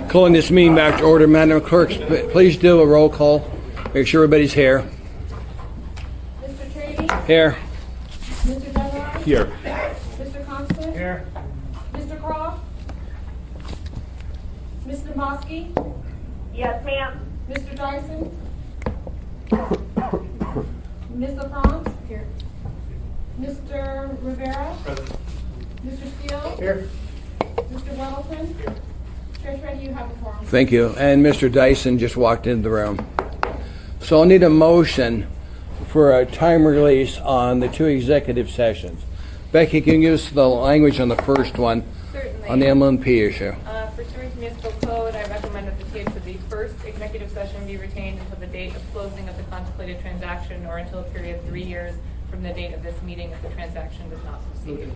Calling this meeting back to order. Madam Clerk, please do a roll call. Make sure everybody's here. Mr. Trady? Here. Mr. Dunbar? Here. Mr. Constant? Here. Mr. Croft? Mr. Mosky? Yes, ma'am. Mr. Dyson? Ms. LaFrance? Here. Mr. Rivera? Mr. Steele? Here. Mr. Weddleton? Here. Treasurer, you have a forum. Thank you. And Mr. Dyson just walked into the room. So I'll need a motion for a time release on the two executive sessions. Becky, can you give us the language on the first one? Certainly. On the MLNP issue? Pursuant to municipal code, I recommend that the tapes of the first executive session be retained until the date of closing of the contemplated transaction or until a period of 3 years from the date of this meeting if the transaction does not succeed.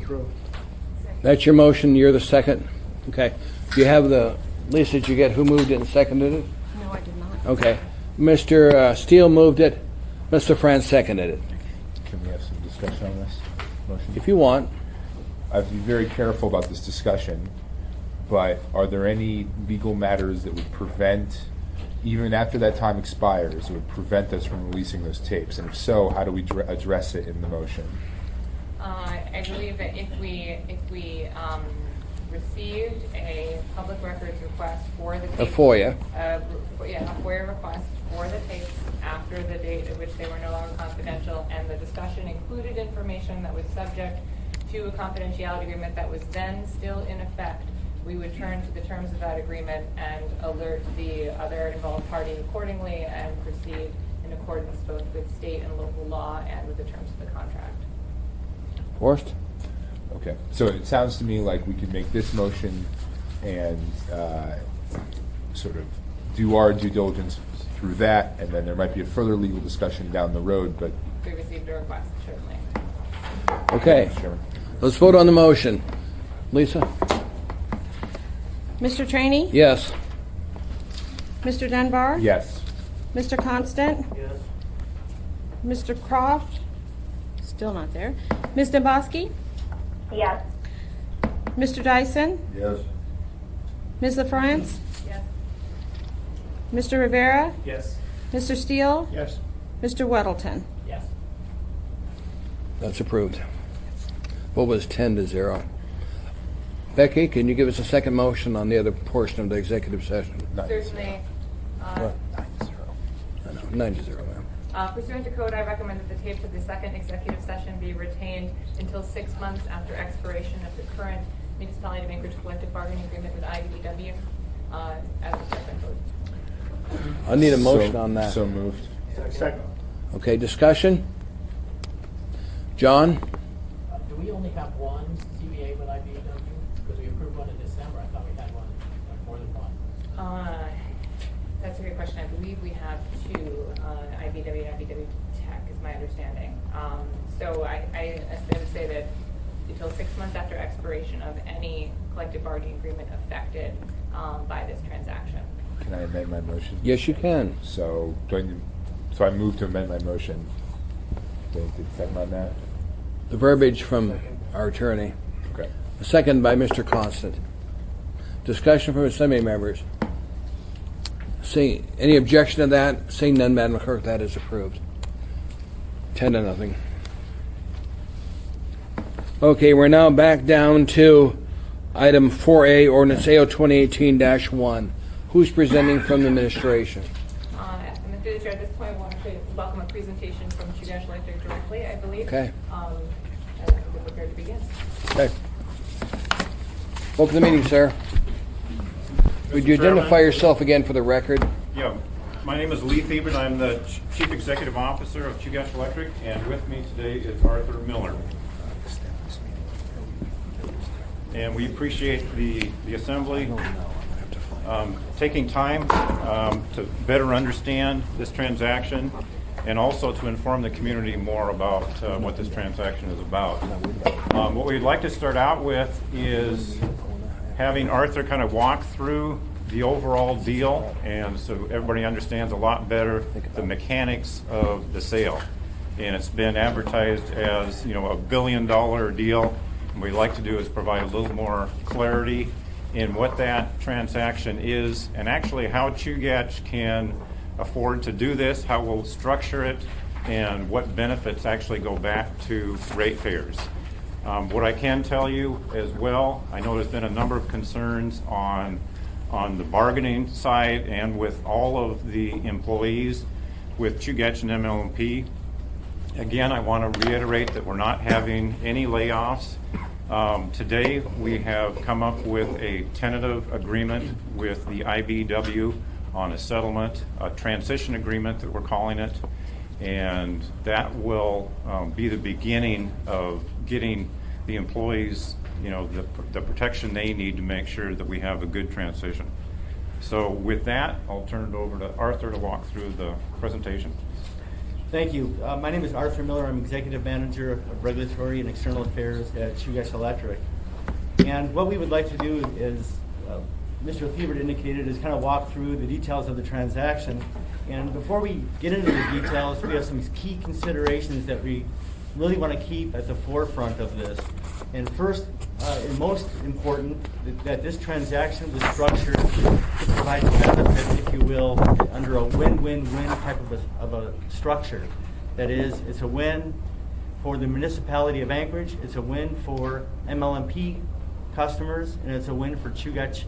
That's your motion. You're the second? Okay. Do you have the, Lisa, did you get who moved it and seconded it? No, I did not. Okay. Mr. Steele moved it. Mr. France seconded it. Can we have some discussion on this motion? If you want. I have to be very careful about this discussion, but are there any legal matters that would prevent, even after that time expires, would prevent us from releasing those tapes? And if so, how do we address it in the motion? I believe that if we received a public records request for the tapes, A FOIA. a FOIA request for the tapes after the date at which they were no longer confidential, and the discussion included information that was subject to a confidentiality agreement that was then still in effect, we would turn to the terms of that agreement and alert the other involved party accordingly and proceed in accordance both with state and local law and with the terms of the contract. Forrest? Okay, so it sounds to me like we could make this motion and sort of do our due diligence through that, and then there might be a further legal discussion down the road, but... We received a request, certainly. Okay. Mr. Chairman. Let's vote on the motion. Lisa? Mr. Trainee? Yes. Mr. Dunbar? Yes. Mr. Constant? Yes. Mr. Croft? Still not there. Ms. Domboski? Yes. Mr. Dyson? Yes. Ms. LaFrance? Yes. Mr. Rivera? Yes. Mr. Steele? Yes. Mr. Weddleton? Yes. That's approved. What was 10-0? Becky, can you give us a second motion on the other portion of the executive session? Certainly. I know, 9-0, ma'am. Pursuant to code, I recommend that the tapes of the second executive session be retained until 6 months after expiration of the current Municipality of Anchorage collective bargaining agreement with IBEW, as described in code. I need a motion on that. So moved. Second. Okay, discussion? John? Do we only have one CBA with IBEW? Because we approved one in December. I thought we had one, more than one. That's a great question. I believe we have two, IBW and IBW Tech is my understanding. So I would say that until 6 months after expiration of any collective bargaining agreement affected by this transaction. Can I amend my motion? Yes, you can. So, I move to amend my motion. Do I need to second on that? The verbiage from our attorney. Okay. A second by Mr. Constant. Discussion from assembly members. Any objection to that? Seeing none, Madam Clerk, that is approved. 10-0. Okay, we're now back down to item 4A, ordinance AO 2018-1. Who's presenting from the administration? And through the chair, at this point, I want to welcome a presentation from Chugash Electric directly, I believe. Okay. And we're prepared to begin. Okay. Welcome to the meeting, sir. Would you Mr. Chairman. identify yourself again for the record? Yeah, my name is Lee Thieben. I'm the Chief Executive Officer of Chugash Electric, and with me today is Arthur Miller. And we appreciate the Assembly taking time to better understand this transaction and also to inform the community more about what this transaction is about. What we'd like to start out with is having Arthur kind of walk through the overall deal, and so everybody understands a lot better the mechanics of the sale. And it's been advertised as, $1 billion deal. And what we'd like to do is provide a little more clarity in what that transaction is and actually how Chugach can afford to do this, how we'll structure it, and what benefits actually go back to ratepayers. What I can tell you as well, I know there's been a number of concerns on the bargaining side and with all of the employees with Chugach and MLMP. Again, I want to reiterate that we're not having any layoffs. Today, we have come up with a tentative agreement with the IBEW on a settlement, a transition agreement that we're calling it, and that will be the beginning of getting the employees, the protection they need to make sure that we have a good transition. So with that, I'll turn it over to Arthur to walk through the presentation. Thank you. My name is Arthur Miller. I'm Executive Manager of Regulatory and External Affairs at Chugach Electric. And what we would like to do is, Mr. Thiebert indicated, is kind of walk through the details of the transaction. And before we get into the details, we have some key considerations that we really want to keep at the forefront of this. And first, and most important, that this transaction was structured to provide benefit, if you will, under a win-win-win type of a structure. That is, it's a win for the municipality of Anchorage, it's a win for MLMP customers, and it's a win for Chugach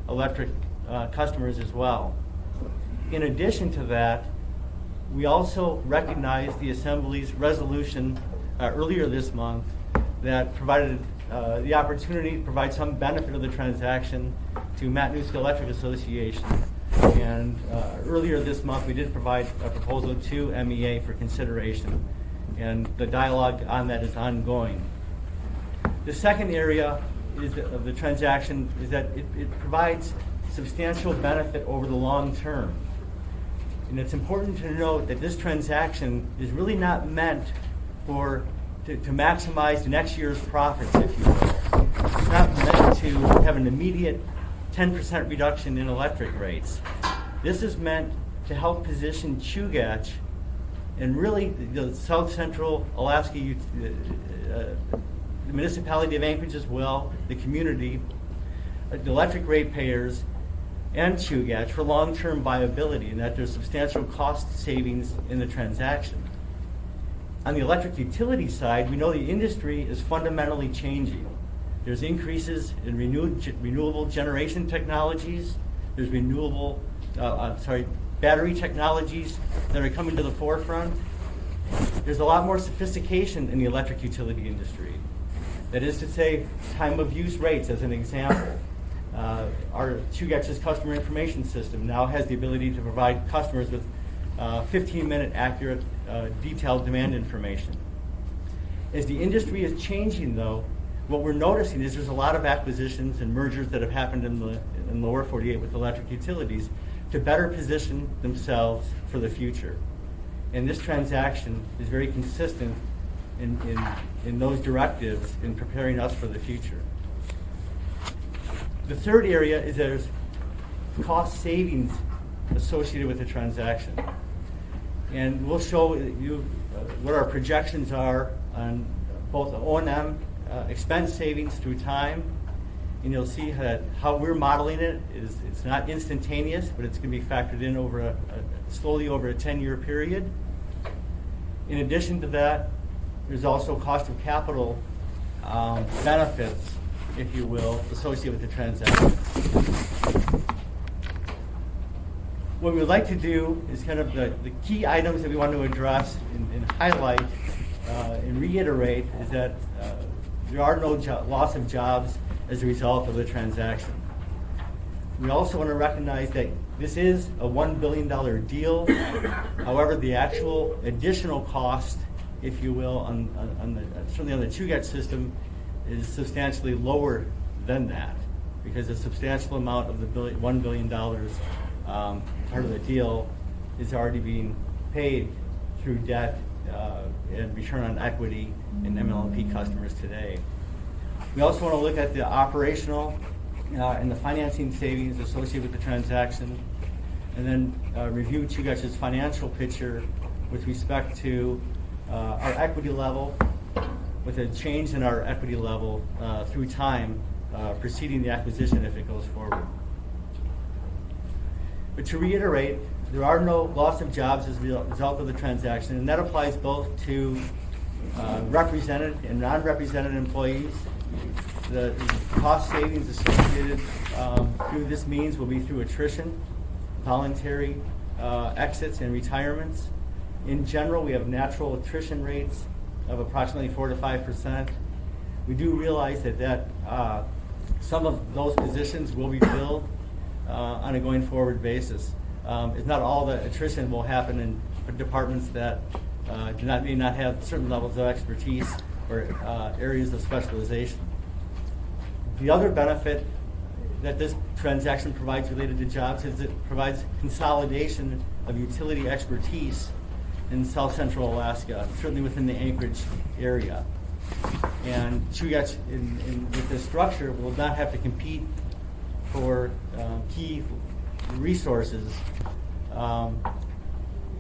Electric customers as well. In addition to that, we also recognize the Assembly's resolution earlier this month that provided the opportunity to provide some benefit of the transaction to Matanuska Electric Association. And earlier this month, we did provide a proposal to MEA for consideration, and the dialogue on that is ongoing. The second area of the transaction is that it provides substantial benefit over the long term. And it's important to note that this transaction is really not meant to maximize next year's profits, if you will. It's not meant to have an immediate 10% reduction in electric rates. This is meant to help position Chugach and really the South Central Alaska, the municipality of Anchorage as well, the community, the electric ratepayers, and Chugach for long-term viability, and that there's substantial cost savings in the transaction. On the electric utility side, we know the industry is fundamentally changing. There's increases in renewable generation technologies. There's battery technologies that are coming to the forefront. There's a lot more sophistication in the electric utility industry. That is to say, time of use rates, as an example. Our Chugach's customer information system now has the ability to provide customers with 15-minute accurate, detailed demand information. As the industry is changing, though, what we're noticing is there's a lot of acquisitions and mergers that have happened in the lower 48 with electric utilities to better position themselves for the future. And this transaction is very consistent in those directives in preparing us for the future. The third area is there's cost savings associated with the transaction. And we'll show you what our projections are on both the O&M expense savings through time, and you'll see how we're modeling it is it's not instantaneous, but it's going to be factored in slowly over a 10-year period. In addition to that, there's also cost of capital benefits, if you will, associated with the transaction. What we would like to do is kind of the key items that we want to address and highlight and reiterate is that there are no loss of jobs as a result of the transaction. We also want to recognize that this is a $1 billion deal. However, the actual additional cost, if you will, certainly on the Chugach system, is substantially lower than that, because a substantial amount of the $1 billion part of the deal is already being paid through debt and return on equity in MLMP customers today. We also want to look at the operational and the financing savings associated with the transaction, and then review Chugach's financial picture with respect to our equity level, with a change in our equity level through time preceding the acquisition if it goes forward. But to reiterate, there are no loss of jobs as a result of the transaction, and that applies both to represented and non-represented employees. The cost savings associated through this means will be through attrition, voluntary exits, and retirements. In general, we have natural attrition rates of approximately 4 to 5%. We do realize that some of those positions will be filled on a going forward basis. It's not all the attrition will happen in departments that may not have certain levels of expertise or areas of specialization. The other benefit that this transaction provides related to jobs is it provides consolidation of utility expertise in South Central Alaska, certainly within the Anchorage area. And Chugach, with this structure, will not have to compete for key resources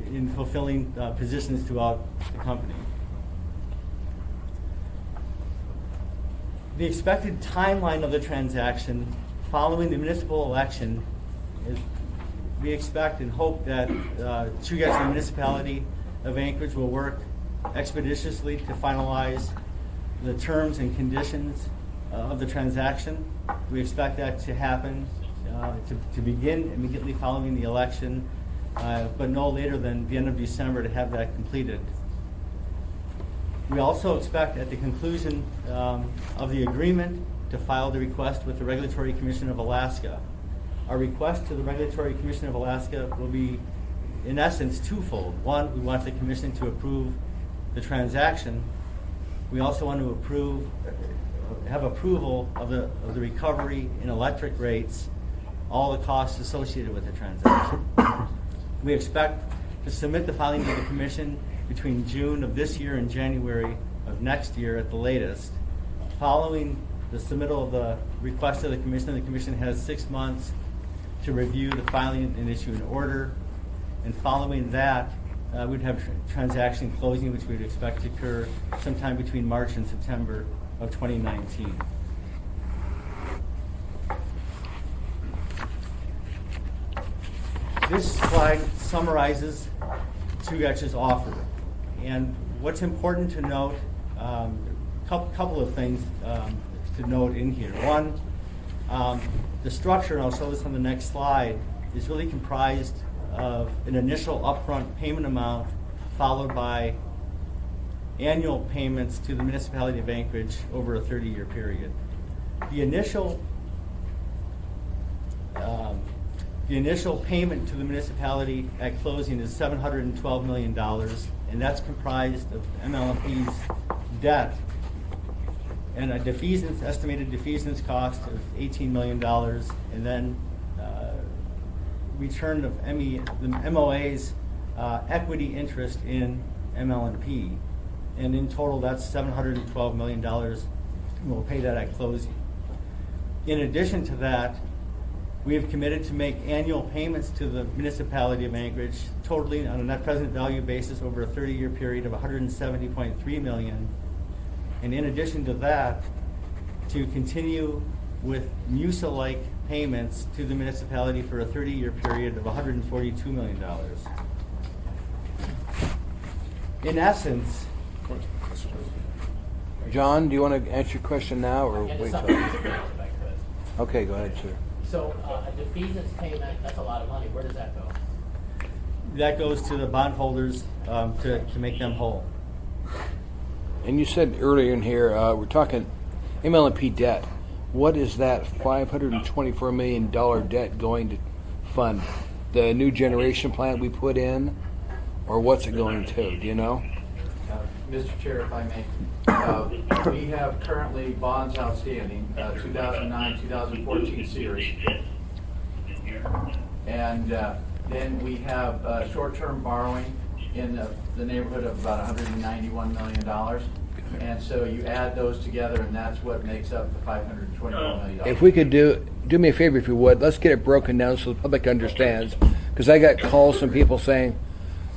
in fulfilling positions throughout the company. The expected timeline of the transaction following the municipal election is we expect and hope that Chugach and the municipality of Anchorage will work expeditiously to finalize the terms and conditions of the transaction. We expect that to happen to begin immediately following the election, but no later than the end of December to have that completed. We also expect at the conclusion of the agreement to file the request with the Regulatory Commission of Alaska. Our request to the Regulatory Commission of Alaska will be, in essence, twofold. One, we want the commission to approve the transaction. We also want to have approval of the recovery in electric rates, all the costs associated with the transaction. We expect to submit the filing to the commission between June of this year and January of next year at the latest. Following the submittal of the request to the commission has 6 months to review the filing and issue an order. And following that, we'd have transaction closing, which we'd expect to occur sometime between March and September of 2019. This slide summarizes Chugach's offer. And what's important to note, a couple of things to note in here. One, the structure, and I'll show this on the next slide, is really comprised of an initial upfront payment amount followed by annual payments to the municipality of Anchorage over a 30-year period. The initial payment to the municipality at closing is $712 million, and that's comprised of ML&P's debt and a estimated defeasance cost of $18 million, and then return of the MOA's equity interest in ML&P. And in total, that's $712 million. We'll pay that at closing. In addition to that, we have committed to make annual payments to the municipality of Anchorage, totaling on a net present value basis over a 30-year period of $170.3 million. And in addition to that, to continue with MUSA-like payments to the municipality for a 30-year period of $142 million. In essence, John, do you want to answer your question now or And wait some till? if I could. Okay, go ahead, sir. So a defeasance payment, that's a lot of money. Where does that go? that goes to the bondholders to make them whole. And you said earlier in here, we're talking ML&P debt. What is that $524 million debt going to fund? The new generation plant we put in? Or what's it going to? Do you know? Mr. Chair, if I may, we have currently bonds outstanding, 2009, 2014 series. And then we have short-term borrowing in the neighborhood of about $191 million. And so you add those together, and that's what makes up the $524 million. If we could do me a favor, if you would, let's get it broken down so the public understands. Because I got calls from people saying,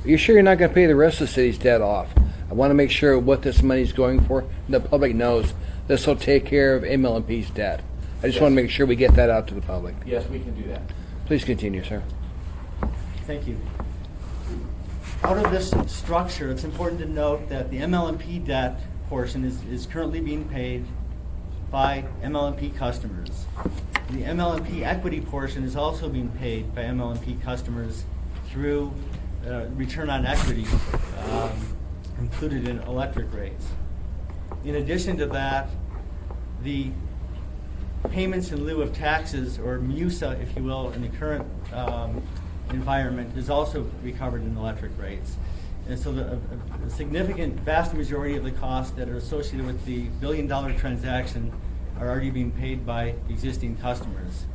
"Are you sure you're not going to pay the rest of the city's debt off?" I want to make sure what this money's going for, and the public knows this will take care of ML&P's debt. I just want to make sure we get that out to the public. Yes, we can do that. Please continue, sir. Thank you. Out of this structure, it's important to note that the MLMP debt portion is currently being paid by MLMP customers. The MLMP equity portion is also being paid by MLMP customers through return on equity included in electric rates. In addition to that, the payments in lieu of taxes, or MUSA, if you will, in the current environment, is also recovered in electric rates. And so a significant, vast majority of the costs that are associated with the billion-dollar transaction are already being paid by existing customers.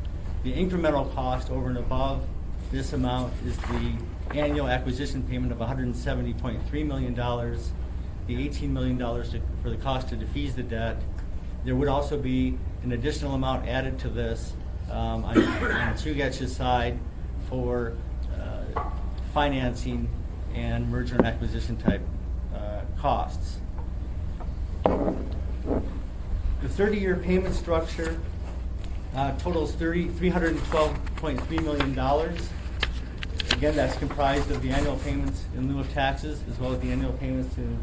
The incremental cost over and above this amount is the annual acquisition payment of $170.3 million, the $18 million for the cost to defease the debt. There would also be an additional amount added to this on Chugach's side for financing and merger and acquisition type costs. The 30-year payment structure totals $312.3 million. Again, that's comprised of the annual payments in lieu of taxes, as well as the annual payments to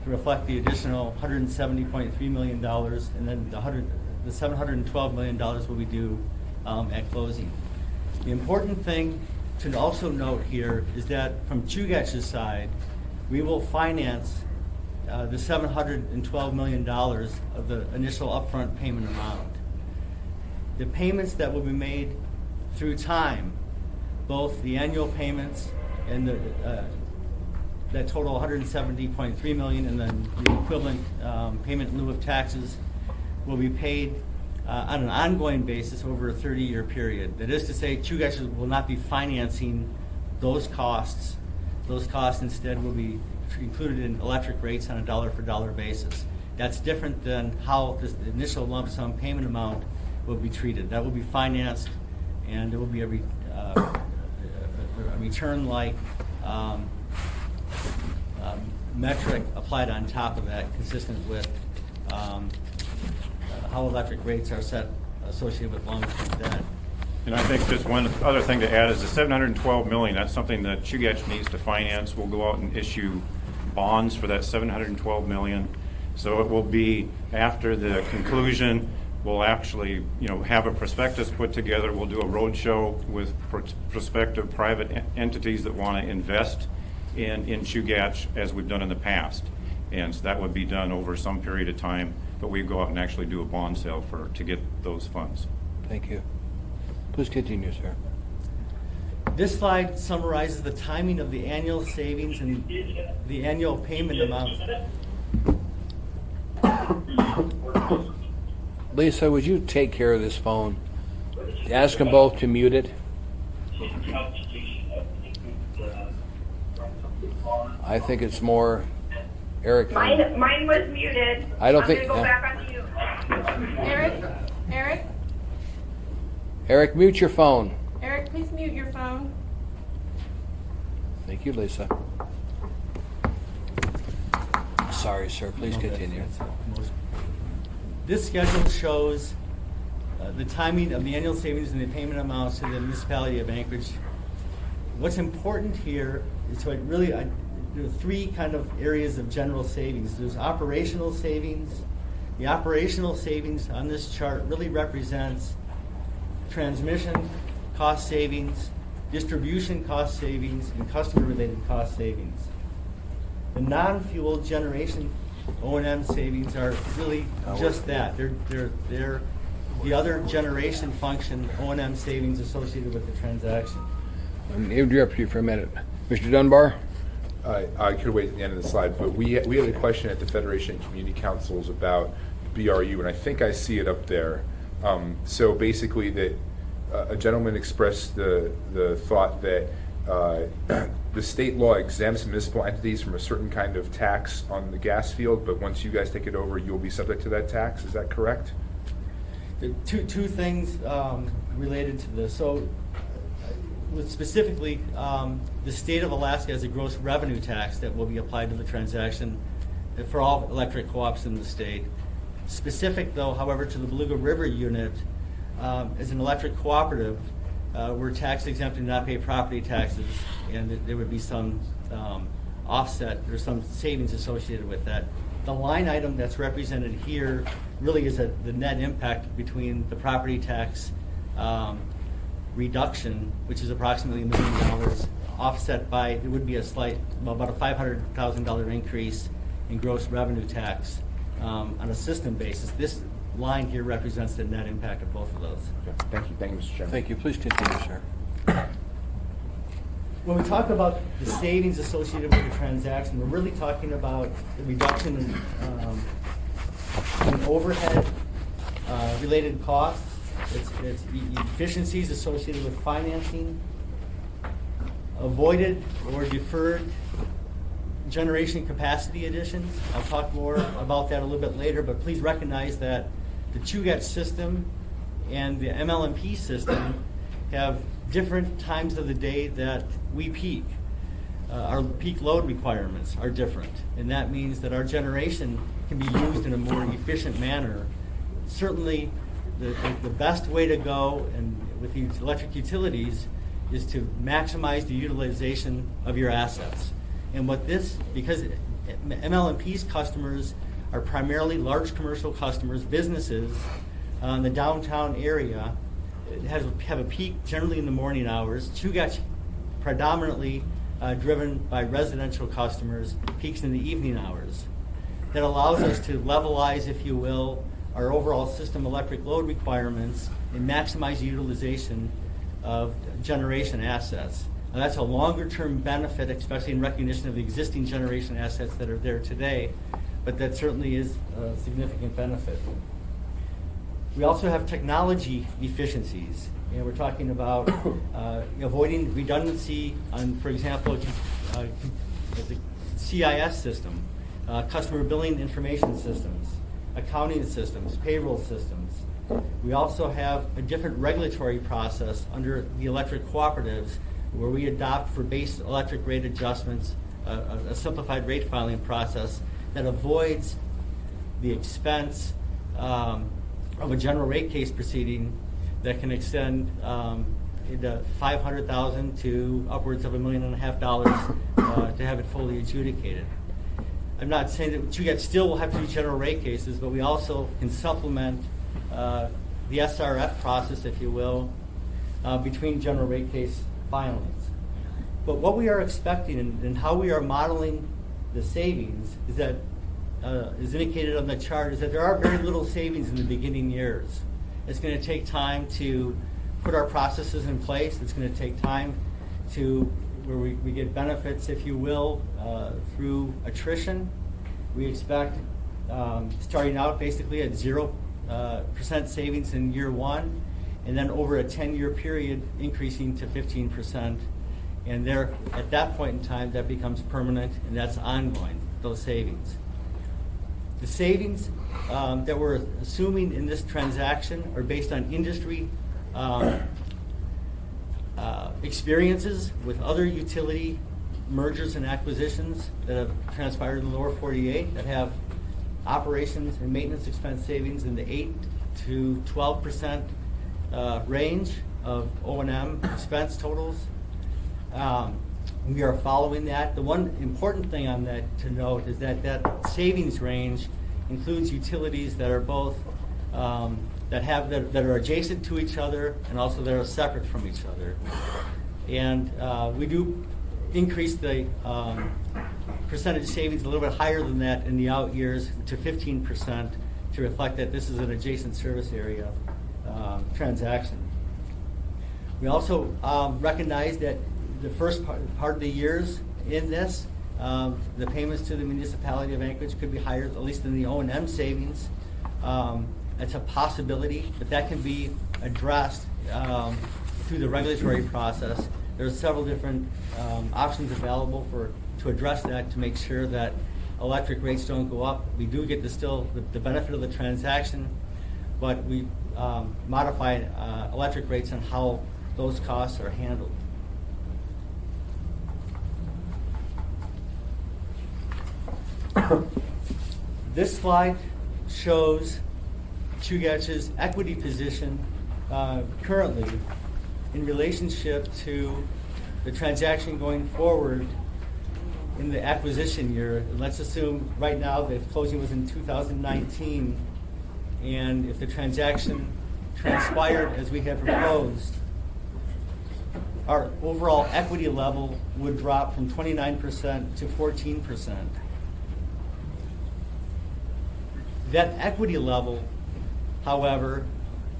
reflect the additional $170.3 million, and then the $712 million will be due at closing. The important thing to also note here is that from Chugach's side, we will finance the $712 million of the initial upfront payment amount. The payments that will be made through time, both the annual payments and that total $170.3 million, and then the equivalent payment in lieu of taxes, will be paid on an ongoing basis over a 30-year period. That is to say, Chugach will not be financing those costs. Those costs instead will be included in electric rates on a dollar-for-dollar basis. That's different than how this initial lump sum payment amount will be treated. That will be financed, and it will be a return-like metric applied on top of that, consistent with how electric rates are set associated with long-term debt. And I think just one other thing to add is the $712 million, that's something that Chugach needs to finance. We'll go out and issue bonds for that $712 million. So it will be after the conclusion, we'll actually, have a prospectus put together. We'll do a roadshow with prospective private entities that want to invest in Chugach, as we've done in the past. And so that would be done over some period of time, but we go out and actually do a bond sale to get those funds. Thank you. Please continue, sir. This slide summarizes the timing of the annual savings and the annual payment amount. Lisa, would you take care of this phone? Ask them both to mute it. I think it's more Eric. Mine was muted. I don't I'm think- gonna go back on mute. Eric, mute your phone. Eric, please mute your phone. Thank you, Lisa. Sorry, sir. Please continue. This schedule shows the timing of the annual savings and the payment amounts to the municipality of Anchorage. What's important here is there are three kind of areas of general savings. There's operational savings. The operational savings on this chart really represents transmission cost savings, distribution cost savings, and customer-related cost savings. The non-fuel generation O&M savings are really just that. They're the other generation function O&M savings associated with the transaction. I'm going to interrupt you for a minute. Mr. Dunbar? I could wait at the end of the slide, but we had a question at the Federation of Community Councils about BRU, and I think I see it up there. So basically, that a gentleman expressed the thought that the state law exempts municipal entities from a certain kind of tax on the gas field, but once you guys take it over, you'll be subject to that tax. Is that correct? Two things related to this. So, specifically, the state of Alaska has a gross revenue tax that will be applied to the transaction for all electric co-ops in the state. Specific though, however, to the Beluga River unit, as an electric cooperative, we're tax exempt and not pay property taxes, and there would be some offset or some savings associated with that. The line item that's represented here really is the net impact between the property tax reduction, which is approximately $1 million, offset by, it would be a slight, about a $500,000 increase in gross revenue tax on a system basis. This line here represents the net impact of both of those. Thank you, Mr. Chairman. Thank you. Please continue, sir. When we talk about the savings associated with the transaction, we're really talking about the reduction in overhead related costs. It's efficiencies associated with financing, avoided or deferred generation capacity additions. I'll talk more about that a little bit later, but please recognize that the Chugach system and the MLMP system have different times of the day that we peak. Our peak load requirements are different, and that means that our generation can be used in a more efficient manner. Certainly, the best way to go and with the electric utilities is to maximize the utilization of your assets. And what this, because MLMP's customers are primarily large commercial customers, businesses in the downtown area, have a peak generally in the morning hours. Chugach predominantly driven by residential customers, peaks in the evening hours. That allows us to levelize, if you will, our overall system electric load requirements and maximize utilization of generation assets. Now that's a longer term benefit, especially in recognition of the existing generation assets that are there today, but that certainly is a significant benefit. We also have technology efficiencies, and we're talking about avoiding redundancy on, for example, the CIS system, customer billing information systems, accounting systems, payroll systems. We also have a different regulatory process under the electric cooperatives where we adopt for base electric rate adjustments a simplified rate filing process that avoids the expense of a general rate case proceeding that can extend into $500,000 to upwards of $1.5 million to have it fully adjudicated. I'm not saying that Chugach still will have to do general rate cases, but we also can supplement the SRF process, if you will, between general rate case filings. But what we are expecting and how we are modeling the savings is that, is indicated on the chart, is that there are very little savings in the beginning years. It's going to take time to put our processes in place. It's going to take time to where we get benefits, if you will, through attrition. We expect starting out basically at 0% savings in year one, and then over a 10-year period increasing to 15%. And there, at that point in time, that becomes permanent, and that's ongoing, those savings. The savings that we're assuming in this transaction are based on industry experiences with other utility mergers and acquisitions that have transpired in the lower 48 that have operations and maintenance expense savings in the 8 to 12% range of O&M expense totals. We are following that. The one important thing on that to note is that that savings range includes utilities that are both that are adjacent to each other and also that are separate from each other. And we do increase the percentage savings a little bit higher than that in the out years to 15% to reflect that this is an adjacent service area transaction. We also recognize that the first part of the years in this, the payments to the municipality of Anchorage could be higher, at least in the O&M savings. It's a possibility, but that can be addressed through the regulatory process. There are several different options available to address that, to make sure that electric rates don't go up. We do get the benefit of the transaction, but we modify electric rates and how those costs are handled. This slide shows Chugach's equity position currently in relationship to the transaction going forward in the acquisition year. Let's assume right now that if closing was in 2019, and if the transaction transpired as we have proposed, our overall equity level would drop from 29% to 14%. That equity level, however,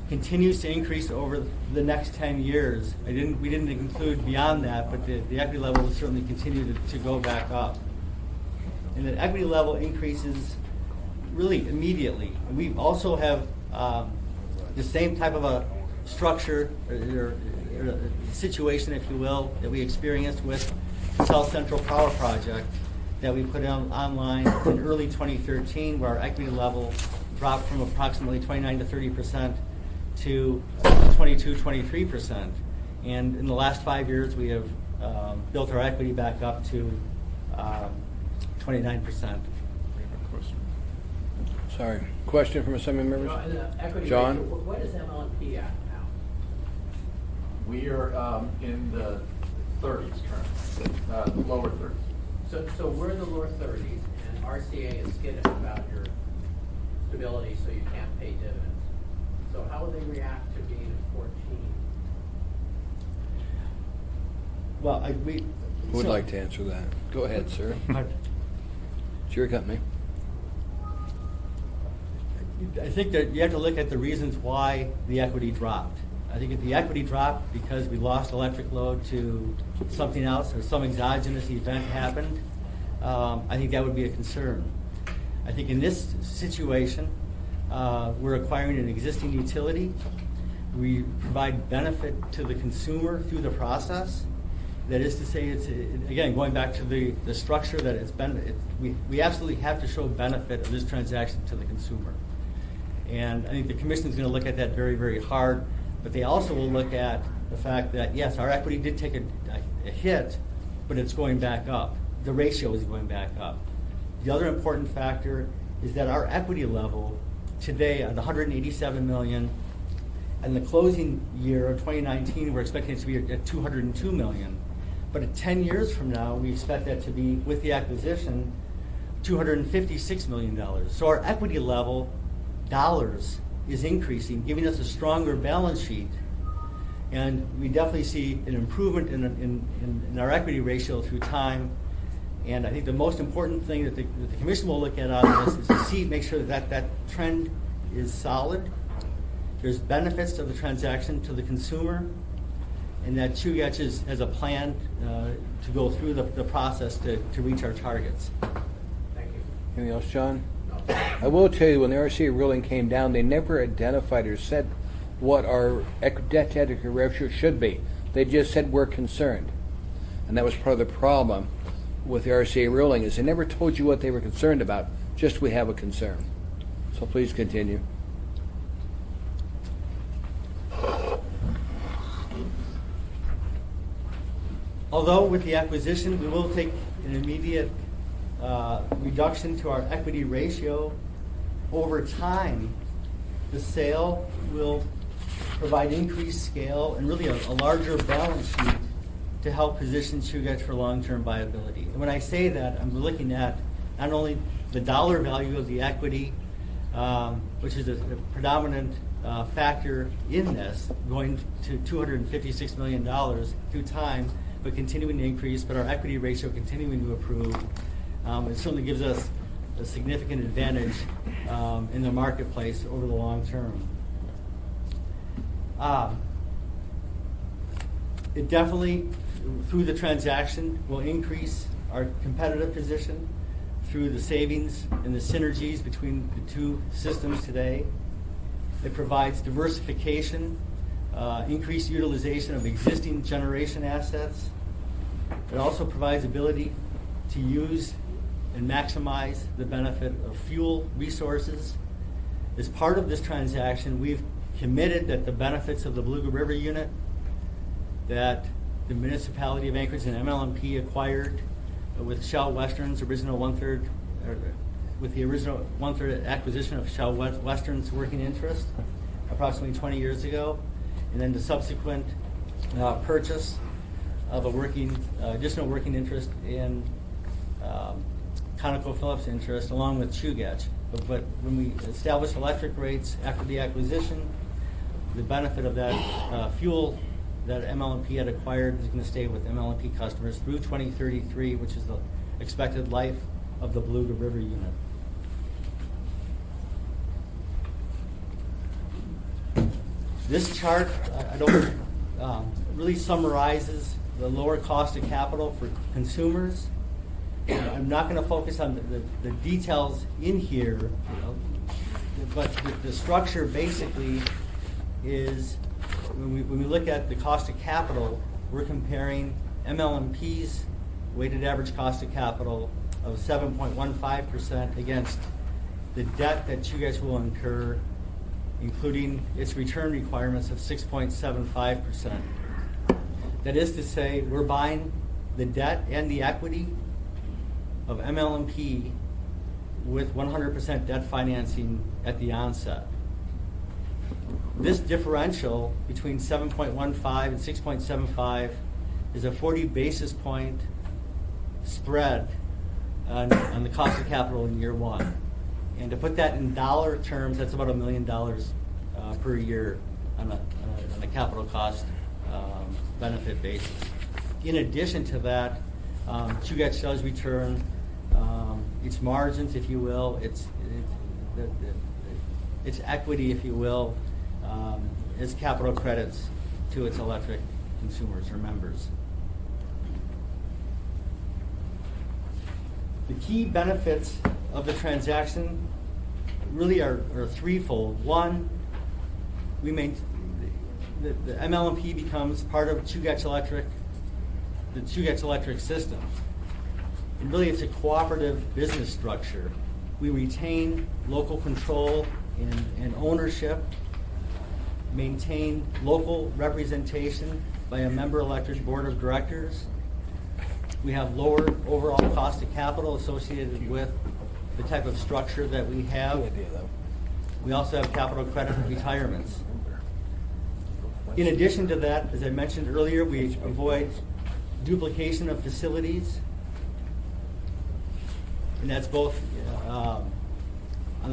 continues to increase over the next 10 years. We didn't include beyond that, but the equity level will certainly continue to go back up. And the equity level increases really immediately. And we also have the same type of a structure or situation, if you will, that we experienced with the South Central Power Project that we put online in early 2013, where our equity level dropped from approximately 29 to 30% to 22, 23%. And in the last 5 years, we have built our equity back up to 29%. Sorry. Question from assembly members? No, and the equity John? ratio, what is MLMP at now? We are in the 30s currently, lower 30s. So we're in the lower 30s, and RCA is skittish about your stability, so you can't pay dividends. So how will they react to being at 14? Well, Who would like to answer that? Go ahead, sir. It's your company. I think that you have to look at the reasons why the equity dropped. I think if the equity dropped because we lost electric load to something else or some exogenous event happened, I think that would be a concern. I think in this situation, we're acquiring an existing utility. We provide benefit to the consumer through the process. That is to say, it's again going back to the structure that it's been. We absolutely have to show benefit of this transaction to the consumer, and I think the commission is going to look at that very, very hard. But they also will look at the fact that yes, our equity did take a hit, but it's going back up. The ratio is going back up. The other important factor is that our equity level today at 187 million, and the closing year of 2019, we're expecting it to be at 202 million. But at 10 years from now, we expect that to be, with the acquisition, $256 million. So our equity level, dollars, is increasing, giving us a stronger balance sheet. And we definitely see an improvement in our equity ratio through time. And I think the most important thing that the commission will look at on this is to make sure that trend is solid. There's benefits to the transaction to the consumer, and that Chugach has a plan to go through the process to reach our targets. Thank you. Anything else, John? No. I will tell you, when the RCA ruling came down, they never identified or said what our debt-to-equity ratio should be. They just said we're concerned. And that was part of the problem with the RCA ruling, is they never told you what they were concerned about, just we have a concern. So please continue. Although with the acquisition, we will take an immediate reduction to our equity ratio, over time, the sale will provide increased scale and really a larger balance sheet to help position Chugach for long-term viability. And when I say that, I'm looking at not only the dollar value of the equity, which is a predominant factor in this, going to $256 million through time, but continuing to increase, but our equity ratio continuing to improve. It certainly gives us a significant advantage in the marketplace over the long term. It definitely, through the transaction, will increase our competitive position through the savings and the synergies between the two systems today. It provides diversification, increased utilization of existing generation assets. It also provides ability to use and maximize the benefit of fuel resources. As part of this transaction, we've committed that the benefits of the Beluga River unit that the municipality of Anchorage and MLMP acquired with Shell Western's original 1/3, with the original one-third acquisition of Shell Western's working interest approximately 20 years ago, and then the subsequent purchase of additional working interest in ConocoPhillips interest along with Chugach. But when we established electric rates after the acquisition, the benefit of that fuel that ML&P had acquired is going to stay with ML&P customers through 2033, which is the expected life of the Beluga River unit. This chart, I don't, really summarizes the lower cost of capital for consumers. I'm not going to focus on the details in here, but the structure basically is, when we look at the cost of capital, we're comparing ML&P's weighted average cost of capital of 7.15% against the debt that you guys will incur, including its return requirements of 6.75%. That is to say, we're buying the debt and the equity of ML&P with 100% debt financing at the onset. This differential between 7.15 and 6.75 is a 40 basis point spread on the cost of capital in year one. And to put that in dollar terms, that's about $1 million per year on a capital cost benefit basis. In addition to that, Chugach does return its margins, if you will, its equity, if you will, as capital credits to its electric consumers or members. The key benefits of the transaction really are threefold. One, the ML&P becomes part of Chugach Electric, the Chugach Electric system. And really it's a cooperative business structure. We retain local control and ownership, maintain local representation by a member-elected board of directors. We have lower overall cost of capital associated with the type of structure that we have. We also have capital credit retirements. In addition to that, as I mentioned earlier, we avoid duplication of facilities. And that's both on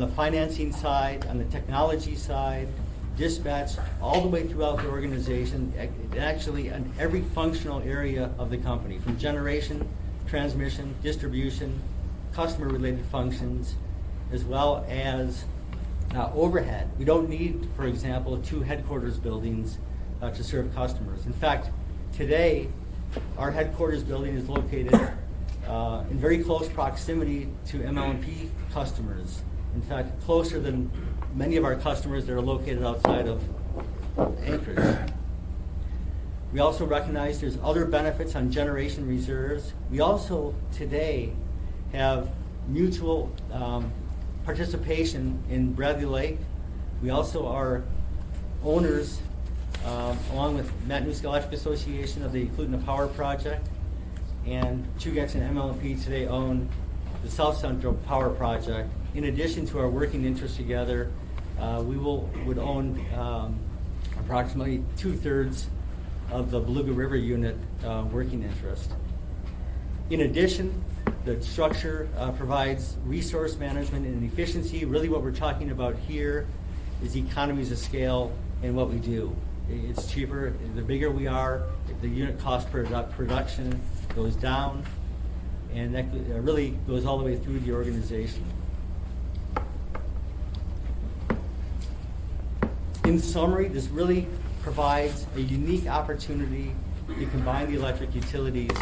the financing side, on the technology side, dispatch, all the way throughout the organization, actually on every functional area of the company, from generation, transmission, distribution, customer-related functions, as well as overhead. We don't need, for example, 2 headquarters buildings to serve customers. In fact, today, our headquarters building is located in very close proximity to ML&P customers. In fact, closer than many of our customers that are located outside of Anchorage. We also recognize there's other benefits on generation reserves. We also today have mutual participation in Bradley Lake. We also are owners, along with Matanuska Electric Association, of the Clutina Power Project. And Chugach and ML&P today own the South Central Power Project. In addition to our working interest together, we would own approximately 2/3 of the Beluga River unit working interest. In addition, the structure provides resource management and efficiency. Really what we're talking about here is economies of scale in what we do. It's cheaper. The bigger we are, the unit cost per production goes down, and that really goes all the way through the organization. In summary, this really provides a unique opportunity to combine the electric utilities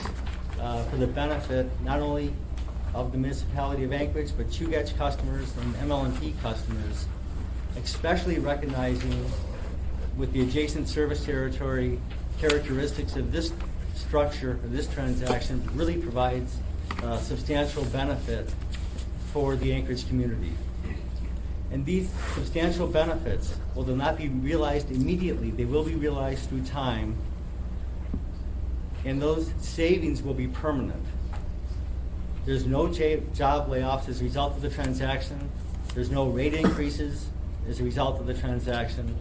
for the benefit not only of the municipality of Anchorage, but Chugach customers and ML&P customers, especially recognizing with the adjacent service territory characteristics of this structure, of this transaction, really provides substantial benefit for the Anchorage community. And these substantial benefits will not be realized immediately. They will be realized through time. And those savings will be permanent. There's no job layoffs as a result of the transaction. There's no rate increases as a result of the transaction.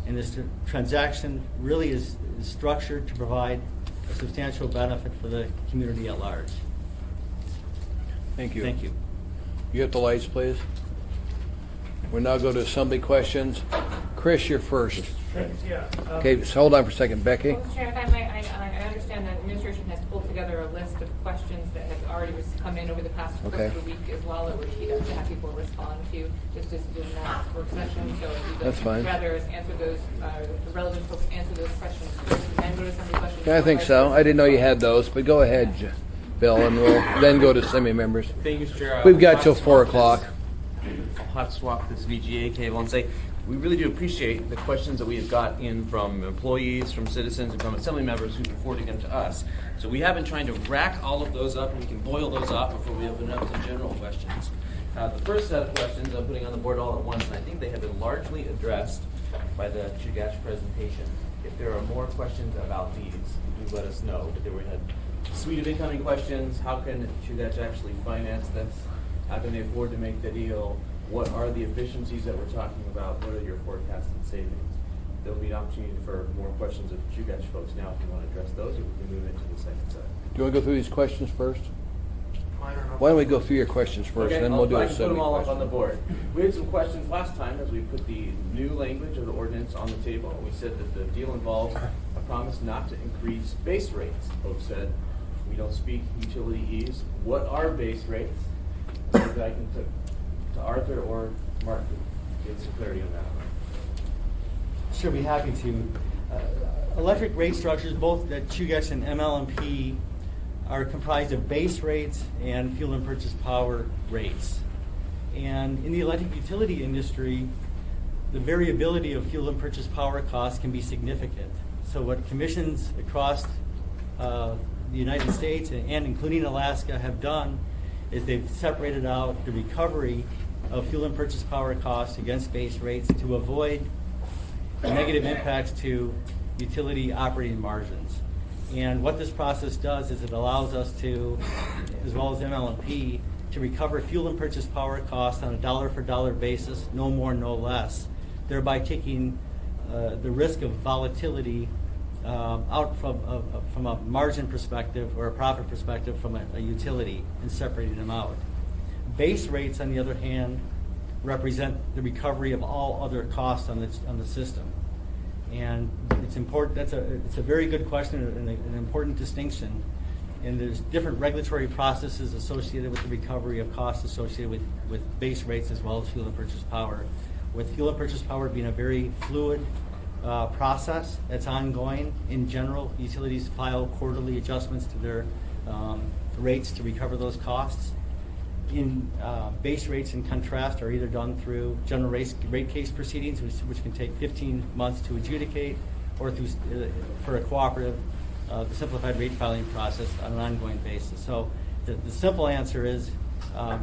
And this transaction really is structured to provide a substantial benefit for the community at large. Thank you. Thank you. You get the lights, please. We'll now go to assembly questions. Chris, you're first. Okay, so hold on for a second. Becky? Mr. Chair, if I might, I understand that administration has pulled together a list of questions that have already come in over the past Okay. week as well, that we're sheeted to have people respond to, just as did in that work session. So if you'd That's fine. rather us answer those, the relevant folks answer those questions first, and then go to assembly questions. Yeah, I think so. I didn't know you had those, but go ahead, Bill, and we'll then go to assembly members. Thank you, Mr. Chair. We've got till I'll 4 swap o'clock. I'll hot swap this VGA cable and say, we really do appreciate the questions that we have got in from employees, from citizens, and from assembly members who've forwarded them to us. So we have been trying to rack all of those up, and we can boil those up before we open up to general questions. The first set of questions I'm putting on the board all at once, and I think they have been largely addressed by the Chugach presentation. If there are more questions about these, do let us know. But we had a suite of incoming questions. How can Chugach actually finance this? How can they afford to make the deal? What are the efficiencies that we're talking about? What are your forecasted savings? There'll be an opportunity for more questions of Chugach folks now if you want to address those, or we can move into the second set. Do you want to go through these questions first? Why don't we go through your questions first, Okay, then we'll do I a can put them assembly all up on the question. board. We had some questions last time as we put the new language of the ordinance on the table. We said that the deal involves a promise not to increase base rates. Folks said, we don't speak utility ease. What are base rates? Maybe I can put to Arthur or Mark to get some clarity on that. Sure, be happy to. Electric rate structures, both at Chugach and MLMP, are comprised of base rates and fuel and purchase power rates. And in the electric utility industry, the variability of fuel and purchase power costs can be significant. So what commissions across the United States and including Alaska have done is they've separated out the recovery of fuel and purchase power costs against base rates to avoid negative impacts to utility operating margins. And what this process does is it allows us to, as well as MLMP, to recover fuel and purchase power costs on a dollar-for-dollar basis, no more, no less, thereby taking the risk of volatility out from a margin perspective or a profit perspective from a utility and separating them out. Base rates, on the other hand, represent the recovery of all other costs on the system. And it's important. It's a very good question and an important distinction. And there's different regulatory processes associated with the recovery of costs associated with base rates as well as fuel and purchase power. With fuel and purchase power being a very fluid process that's ongoing. In general, utilities file quarterly adjustments to their rates to recover those costs. In base rates, in contrast, are either done through general rate case proceedings, which can take 15 months to adjudicate, or through for a cooperative, the simplified rate filing process on an ongoing basis. So the simple answer is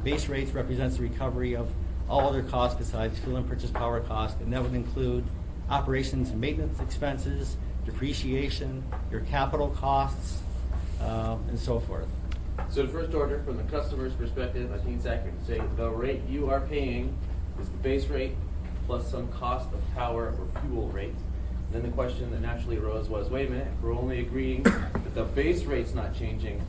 base rates represents the recovery of all other costs besides fuel and purchase power costs, and that would include operations and maintenance expenses, depreciation, your capital costs, and so forth. So the first order, from the customer's perspective, I think it's accurate to say the rate you are paying is the base rate plus some cost of power or fuel rate. And then the question that naturally arose was, wait a minute, if we're only agreeing that the base rate's not changing,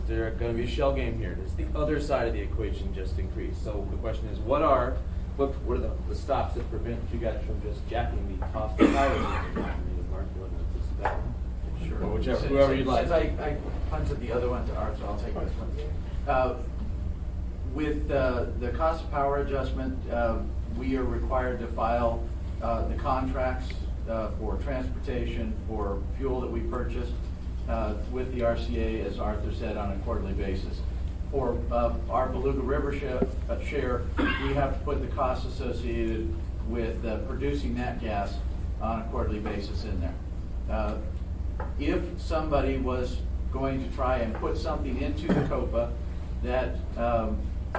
is there going to be a shell game here? Does the other side of the equation just increase? So the question is, what are the stops that prevent you guys from just jacking the cost of power? Mark, you want to that one? Sure. Or whichever, whoever you'd like. Since I punted the other one to Art, so I'll take this one. With the cost of power adjustment, we are required to file the contracts for transportation, for fuel that we purchased with the RCA, as Arthur said, on a quarterly basis. For our Beluga River share, we have to put the costs associated with producing that gas on a quarterly basis in there. If somebody was going to try and put something into the COPA that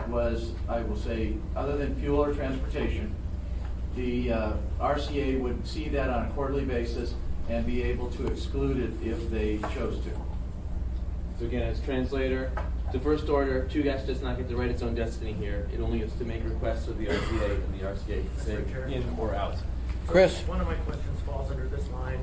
was, I will say, other than fuel or transportation, the RCA would see that on a quarterly basis and be able to exclude it if they chose to. So again, as translator, The first order, Chugach does not get to write its own destiny here. It only gets to make requests of the RCA, and the RCA can say Mr. Chair. in or out. Chris? One of my questions falls under this line,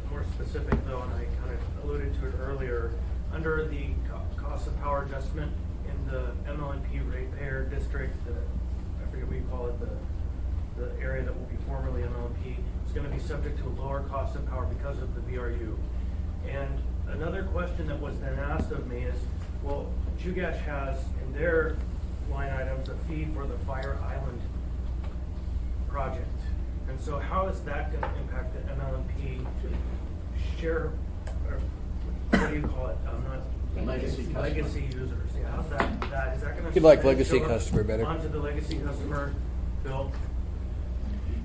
more specific though, and I kind of alluded to it earlier. Under the cost of power adjustment in the MLNP ratepayer district, I forget what you call it, the area that will be formerly MLNP, is going to be subject to a lower cost of power because of the VRU. And another question that was then asked of me is, well, Chugach has in their line items a fee for the Fire Island project. And so how is that going to impact the MLNP share, or what do you call it? Legacy users. Yeah, how's that is that going to You'd like legacy customer better. onto the legacy customer bill?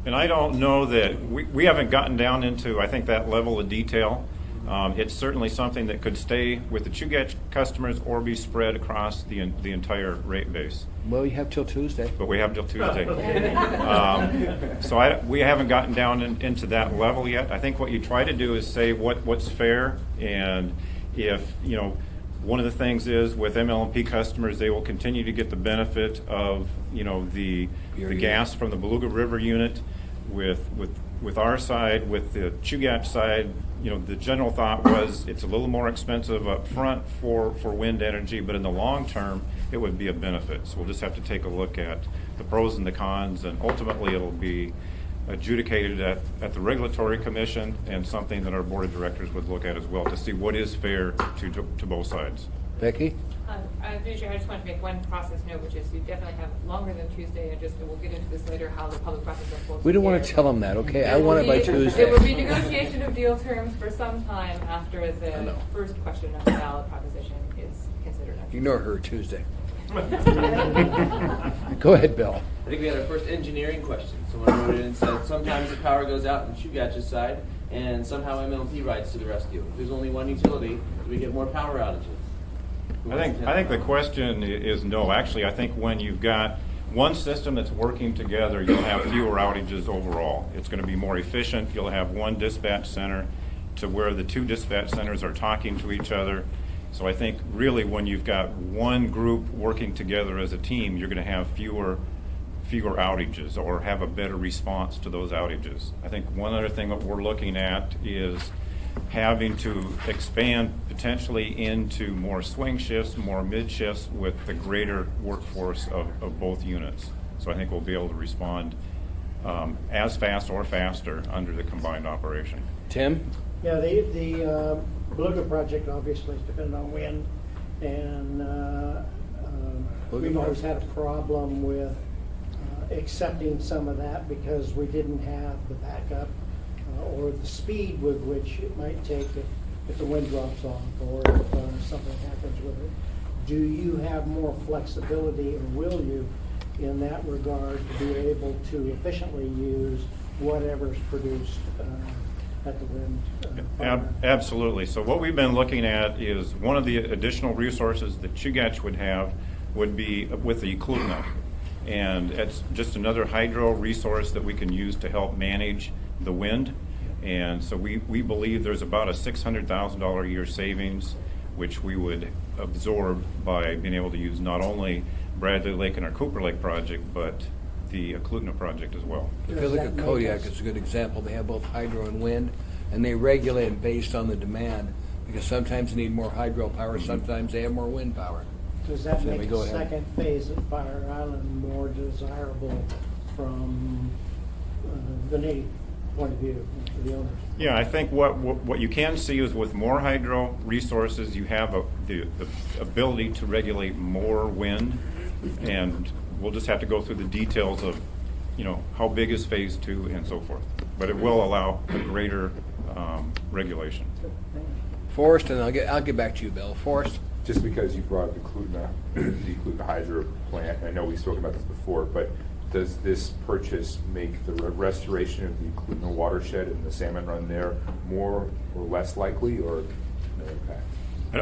And I don't know that, we haven't gotten down into, I think, that level of detail. It's certainly something that could stay with the Chugach customers or be spread across the entire rate base. Well, you have till Tuesday. But we have till Tuesday. So we haven't gotten down into that level yet. I think what you try to do is say what's fair, and if, you know, one of the things is with MLNP customers, they will continue to get the benefit of, you know, the gas from the Beluga River unit. With our side, with the Chugach side, you know, the general thought was it's a little more expensive up front for wind energy, but in the long term, it would be a benefit. So we'll just have to take a look at the pros and the cons, and ultimately it'll be adjudicated at the Regulatory Commission, and something that our Board of Directors would look at as well to see what is fair to both sides. Becky? Through Chair, I just wanted to make one process note, which is you definitely have longer than Tuesday, and just, we'll get into this later, how the public process unfolds. We don't want there. to tell them that, okay? I There will want it by be- Tuesday. There will be negotiation of deal terms for some time after the first question of the ballot proposition is considered. Ignore her Tuesday. Go ahead, Bill. I think we had our first engineering question. Someone wrote in and said, sometimes the power goes out on Chugach's side, and somehow MLNP rides to the rescue. If there's only one utility, do we get more power outages? I think the question is no. Actually, I think when you've got one system that's working together, you'll have fewer outages overall. It's going to be more efficient. You'll have one dispatch center to where the two dispatch centers are talking to each other. So I think really when you've got one group working together as a team, you're going to have fewer outages, or have a better response to those outages. I think one other thing that we're looking at is having to expand potentially into more swing shifts, more mid shifts with the greater workforce of both units. So I think we'll be able to respond as fast or faster under the combined operation. Tim? Yeah, the Beluga project obviously is dependent on wind, and we've always had a problem with accepting some of that because we didn't have the backup or the speed with which it might take if the wind drops off, or if something happens with it. Do you have more flexibility, or will you, in that regard, to be able to efficiently use whatever's produced at the wind farm? Absolutely. So what we've been looking at is one of the additional resources that Chugach would have would be with the Eklutna. And it's just another hydro resource that we can use to help manage the wind. And so we believe there's about a $600,000 a year savings, which we would absorb by being able to use not only Bradley Lake and our Cooper Lake project, but the Eklutna project as well. If you look at Kodiak, it's a good example. They have both hydro and wind, and they regulate it based on the demand, because sometimes they need more hydro power, sometimes they have more wind power. Does that So make we the go ahead. second phase at Fire Island more desirable from the native point of view for the owners? Yeah, I think what you can see is with more hydro resources, you have the ability to regulate more wind, and we'll just have to go through the details of, how big is phase 2 and so forth. But it will allow a greater regulation. Forrest, and I'll get back to you, Bill. Forrest? Just because you brought up the Eklutna hydro plant, I know we've spoken about this before, but does this purchase make the restoration of the Eklutna watershed and the salmon run there more or less likely, or no impact?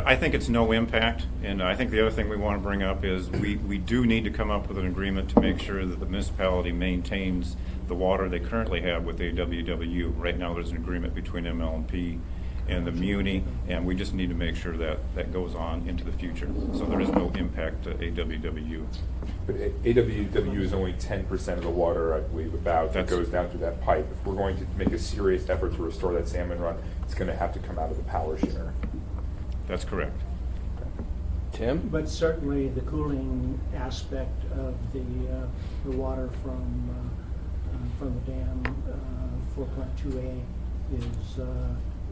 I think it's no impact, and I think the other thing we want to bring up is we do need to come up with an agreement to make sure that the municipality maintains the water they currently have with AWW. Right now there's an agreement between MLNP and the Muni, and we just need to make sure that that goes on into the future. So there is no impact to AWWU. But AWW is only 10% of the water, I believe, that That's- goes down through that pipe. If we're going to make a serious effort to restore that salmon run, it's going to have to come out of the power share. That's correct. Tim? But certainly the cooling aspect of the water from the dam for Plant 2A